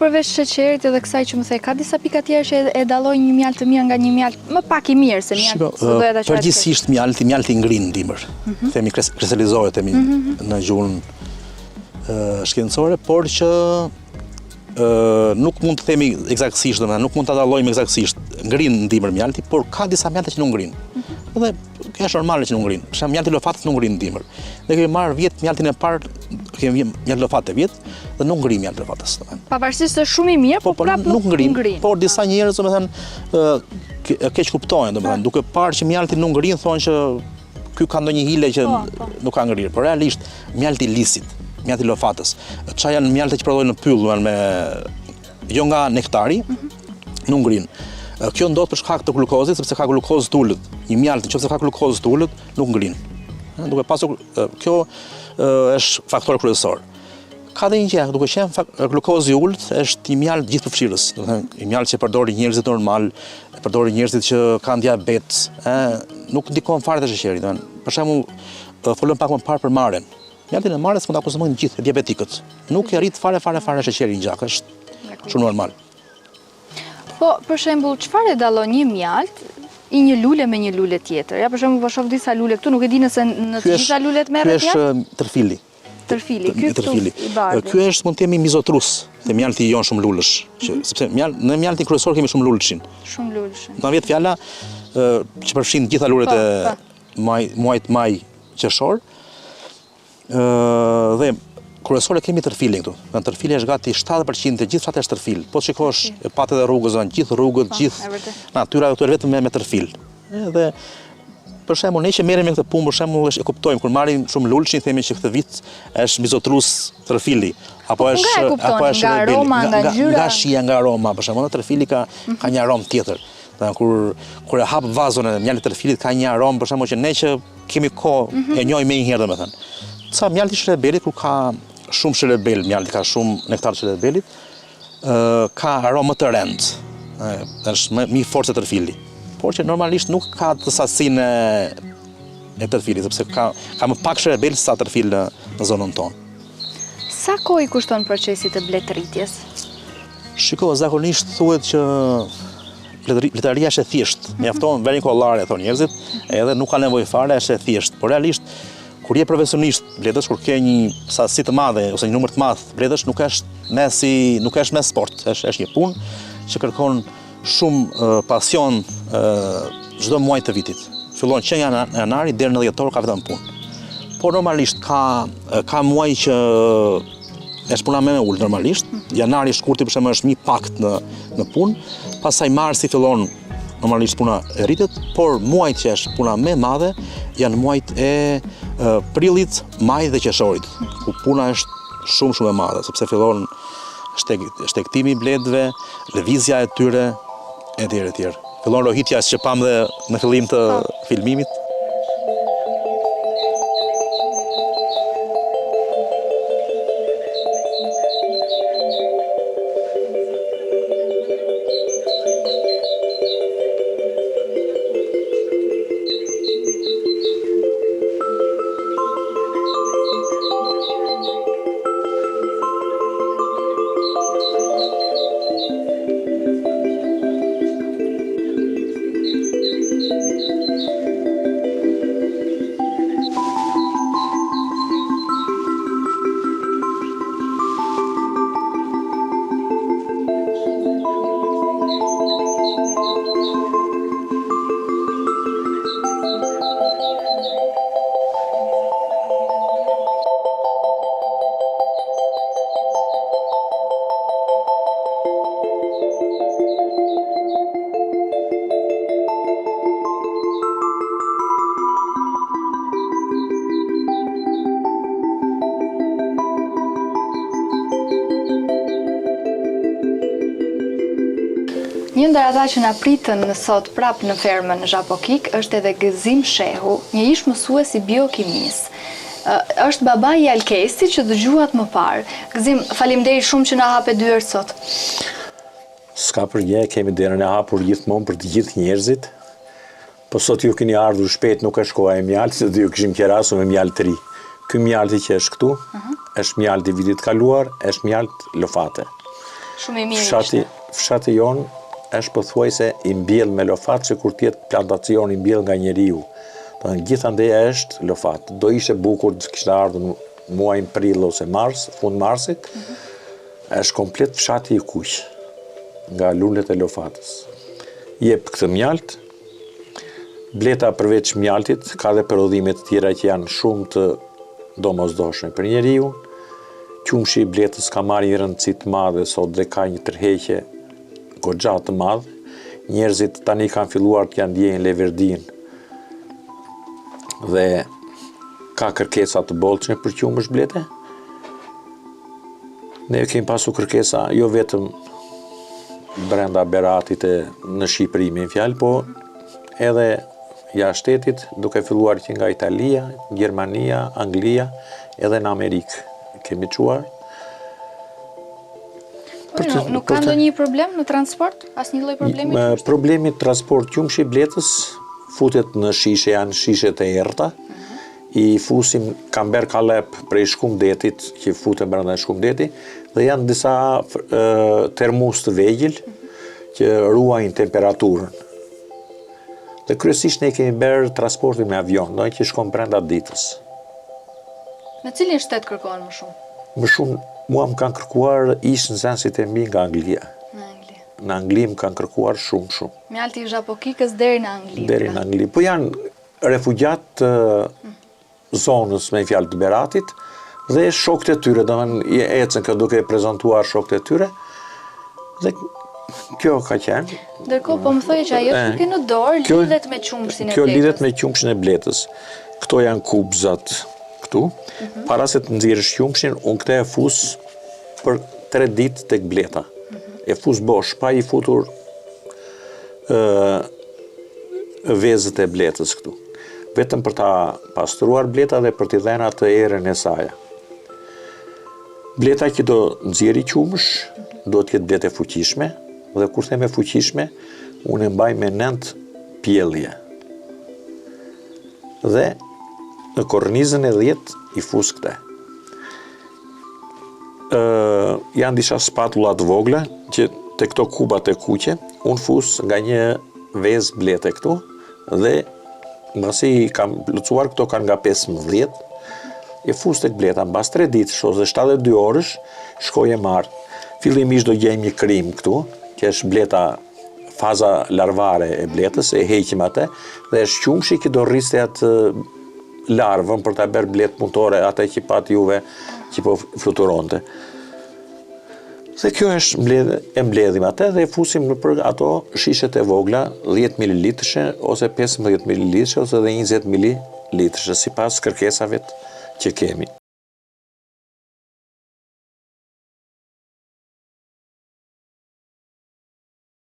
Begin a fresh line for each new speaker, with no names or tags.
Përveç sheqerit edhe kësaj që më the, ka disa pika tjerë që e dallojnë një mjaltë të mirë nga një mjaltë më pak I mirë se mjaltë.
Përgjithsisht mjalti ngrin dimër. Themi kristalizohet në gjuhën shkencore, por që nuk mund të themi eksaktësisht, nuk mund ta dallojmë eksaktësisht. Ngrin dimër mjalti, por ka disa mjalte që nuk ngrin. Dhe kjo është normale që nuk ngrin. Për shembull, mjalti lofatës nuk ngrin dimër. Ne kemi marrë vjet mjaltin e parë, kemi mjalt lofatë vjet dhe nuk ngrin mjalt lofatës.
Pavarësisht se shumë I mirë, por prapë nuk ngrin.
Por disa njerëz, domethënë, keq kuptojnë, domethënë, duke parë që mjalti nuk ngrin, thonë që ky ka ndonjë hile që nuk ka ngrirë. Por realisht mjalti lisit, mjalti lofatës, çfarë janë mjaltet që prodhohen në pyll, jo nga nektari, nuk ngrin. Kjo ndodh për shkak të glukozit, sepse ka glukozë të ulët. Një mjalt nëse ka glukozë të ulët, nuk ngrin. Duke pasur kjo është faktor kryesor. Ka dhe një gjë, duke qenë glukozë I ulët, është I mjalt gjithëpërfshirës. Do të thënë, I mjalt që përdorin njerëzit normal, përdorin njerëzit që kanë diabet, nuk ndikon fare te sheqeri, domethënë. Për shembull, folëm pak më parë për maren. Mjaltin e marës mund ta konsumojnë gjithë diabetikët. Nuk I arrit fare sheqeri në gjak, është shumë normal.
Po, për shembull, çfarë e dallon një mjalt I një lule me një lule tjetër? Ja, për shembull, po shoh disa lule këtu, nuk e di nëse në të gjitha lulet merret mjalt.
Ky është tërfili.
Tërfili, ky këtu I bardhë.
Ky është mund të themi mizotrus, te mjalti jon shumë lulësh, sepse në mjaltin kryesor kemi shumë lulëshin.
Shumë lulëshin.
Do vjet fjala që përfshin gjitha lulet e muajit maj qershor. Dhe kryesore kemi tërfilin këtu. Tërfili është gati 70% të gjithë fshatet është tërfil. Po shikosh patet e rrugës, gjithë rrugët, gjithë natyra këtu është vetëm me tërfil. Dhe për shembull, ne që merrem me këtë punë, për shembull, e kuptojmë kur marrim shumë lulshin, themi që këtë vit është mizotrus tërfili, apo është
nga aroma, nga ngjyra,
nga shija, nga aroma, për shembull, tërfili ka një aromë tjetër. Kur e hap vazon e mjaltit tërfilit ka një aromë, për shembull, që ne që kemi kohë e njohim më një herë, domethënë. Ca mjalti shërbelit kur ka shumë shërbel, mjalti ka shumë nektar të shërbelit, ka aromë më të rëndë, është më I fortë se tërfili. Por që normalisht nuk ka të sasinë e tërfilit, sepse ka më pak shërbel sa tërfil në zonën tonë.
Sa kohë I kushton procesi të bletëritjes?
Shiko, zakonisht thuhet që bletëria është e thjeshtë, mjafton vërin kollare, thonë njerëzit, edhe nuk ka nevojë fare, është e thjeshtë. Por realisht kur je profesionist bledësh, kur ke një sasi të madhe ose një numër të madh bledësh, nuk është me sport, është një punë që kërkon shumë pasion çdo muaj të vitit. Fillon që nga janari deri në dhjetor ka vetëm punë. Por normalisht ka muaj që është puna më e ulët normalisht. Janari shkurti për shembull është më I pakt në punë, pastaj marsi fillon normalisht puna e rritet, por muajt që është puna më e madhe janë muajt e prillit, majit dhe qershorit, ku puna është shumë e madhe, sepse fillon shtektimi I bledëve, lëvizja e tyre, etj. Fillon rohitja që pam dhe në fillim të filmimit.
Një ndër ata që na pritën sot prapë në fermën Zhapokik është edhe Gëzim Shehu, një ish mësues I biokimisë. Është babai I Alkesit që dëgjuat më parë. Gëzim, faleminderit shumë që na hape dyert sot.
S'ka për gjë, kemi derën e hapur gjithmonë për të gjithë njerëzit. Po sot ju keni ardhur shpejt, nuk është koha e mjaltit, se do ju kishim qerasur me mjalt të ri. Ky mjalti që është këtu, është mjalti I vitit kaluar, është mjalt lofate.
Shumë i mirë.
Fshati jonë është pothuajse i mbjell me lofat që kur tjetë plantacion i mbjell nga njeriu. Gjithandej është lofat. Do ishte bukur të kishte ardhur muajin prill ose mars, fund marsit, është komplet fshati i kuq nga lulet e lofatës. Jep këtë mjalt, bleta përveç mjaltit ka dhe prodhime të tjera që janë shumë të domosdoshme për njeriu. Qumshi i bletës ka marrë një rëndësi të madhe sot dhe ka një tërheqje goxha të madhe. Njerëzit tani kanë filluar të janë ndjejnë leverdin dhe ka kërkesa të bollshme për qumësh blete. Ne kemi pasur kërkesa jo vetëm brenda Beratit e në Shqipëri me fjalë, po edhe jashtë shtetit, duke filluar që nga Italia, Gjermania, Anglia, edhe në Amerikë kemi çuar.
Nuk ka ndonjë problem në transport? Asnjë lloj problemi?
Problemi transport qumshi i bletës futet në shishe, janë shishet e errta. I fusim kamber kalep prej shkumdetit, që futen brenda shkumdetit, dhe janë disa termus të vegjël që ruajnë temperaturën. Dhe kryesisht ne kemi bërë transportin me avion, do që shkon brenda ditës.
Në cilin shtet kërkohen më shumë?
Më shumë mua më kanë kërkuar ishë nxënësit e mi nga Anglia. Në Angli më kanë kërkuar shumë.
Mjalti i Zhapokikës deri në Angli.
Deri në Angli. Po janë refugjat të zonës me fjalë të Beratit dhe shokët e tyre, domethënë ecën këtu duke prezantuar shokët e tyre. Dhe kjo ka qenë.
Ndërkohë po më thoje që ajo që ke në dorë lidhet me qumshin e bletës.
Kjo lidhet me qumshin e bletës. Këto janë kubzat këtu. Para se të nxjerrësh qumshin, unë këtë e fus për 3 ditë tek bleta. E fus bosh, pa i futur vezët e bletës këtu. Vetëm për ta pastruar bleta dhe për t'i dhënë atë erën e saj. Bleta që do nxjerrë qumësh, do të jetë bletë e fuqishme, dhe kur them e fuqishme, unë e mbaj me 9 pjellje. Dhe në kornizën e 10 i fus këte. Janë disa spatullat vogla që të këto kubat e kuqe, unë fus nga një vezë blete këtu dhe mbasi kam plotësuar këto kanë nga 15, e fus tek bleta, mbas 3 ditë, ose 72 orësh, shkoj e marr. Fillimisht do gjejmë një krim këtu, që është bleta, faza larvare e bletës, e heqim atë, dhe është qumshi që do rriste atë larvën për ta bërë bletë punëtore, atë që pat juve që po fluturonte. Dhe kjo është mbledhim atë dhe fusim në ato shishet e vogla, 10 ml ose 15 ml ose dhe 20 ml, sipas kërkesave që kemi.